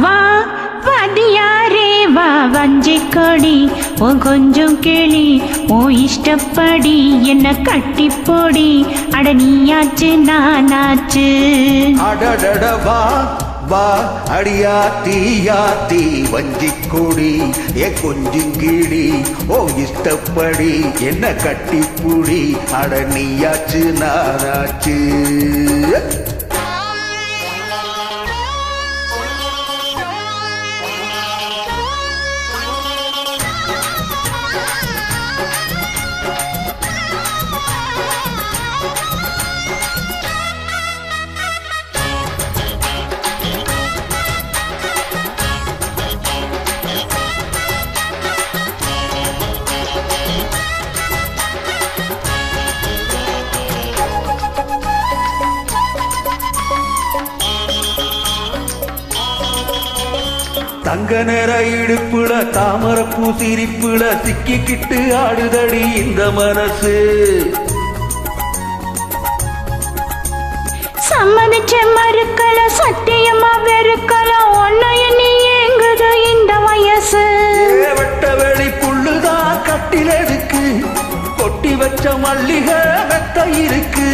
வா வாதியாரே வா வஞ்சிக்கொடி உன் கொஞ்சம் கேளி உன் இஷ்டப்படி என்ன கட்டிப்பொடி அட நீயாச்சு நானாச்சு அடடட வா வா அடியாத்தி வஞ்சிக்கொடி ஏ கொஞ்சிங்கிடி ஓ இஷ்டப்படி என்ன கட்டிப்புடி அட நீயாச்சு நானாச்சு தங்க நேர இடுப்புல தாமரப்பூ சிரிப்புல சிக்கிக்கிட்டு ஆடுதடி இந்த மனசு சம்மதிச்ச மறுக்கல சத்தியமா வெறுக்கல ஒன்னைய நீ எங்குது இந்த வயசு வெட்ட வெளி புள்ளுதான் கட்டிலெடுக்கு கொட்டி வச்ச மல்லிகை மெத்த இருக்கு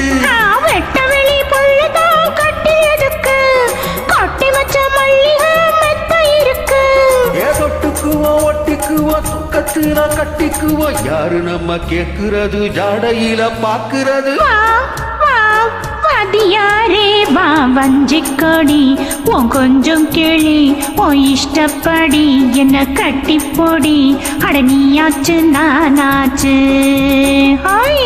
வெட்ட வெளி புள்ளுதான் கட்டி எதுக்கு கொட்டி வச்ச மல்லிகை தொட்டுக்குவோம் ஒட்டிக்குவோம் சுக்கத்துல கட்டிக்குவோம் யாரு நம்ம கேக்குறது ஜாடையில பாக்குறது வாதியாரே வா வஞ்சிக்கொடி உன் கொஞ்சம் கேளி உன் இஷ்டப்படி என்ன கட்டிப்பொடி அட நீயாச்சு நானாச்சு ஹாய்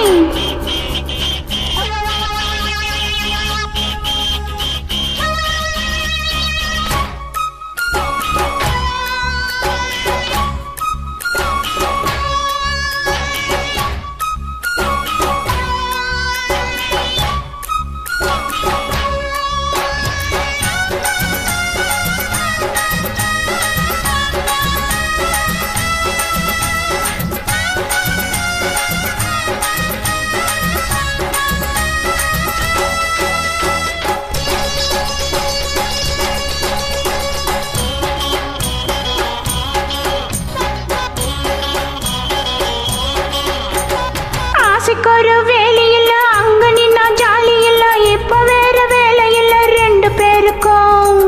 ஒரு வேலை இல்ல அங்க நின்னா ஜாலி இல்ல இப்ப வேற வேலை இல்ல ரெண்டு பேருக்கும்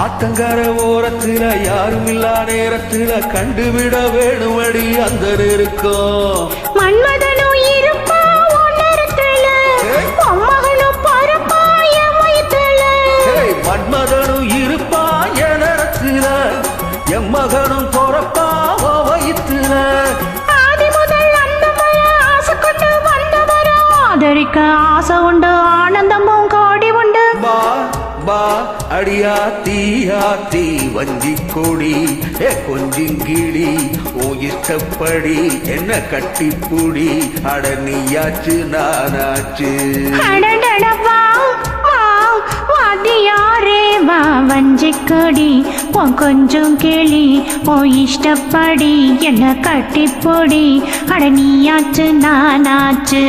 ஆத்தங்கர ஓரத்துல யாரும் இல்லா நேரத்துல கண்டுவிட வேணுமடி அந்த நெருக்கம் மன்மதனும் இருப்பா நேரத்துல மகனும் பரப்பா என் வயிற்றுல மன்மதனும் இருப்பா என் நேரத்துல என் மகனும் பொறப்பா வயிற்றுல ஆதி முதல் அந்த ஆசை கொண்டு வந்தவரா ஆதரிக்க ஆசை உண்டு ஆனந்தமும் கோடி உண்டு பா பா அடியாத்தி வஞ்சிக்கொடி ஏ கொஞ்சிங்கிடி ஓ இஷ்டப்படி என்ன கட்டிப்புடி அட நீயாச்சு நானாச்சு வாதியாரே வா வஞ்சிக்கொடி உன் கொஞ்சம் கேளி உன் இஷ்டப்படி என்ன கட்டிப்பொடி அட நீயாச்சு நானாச்சு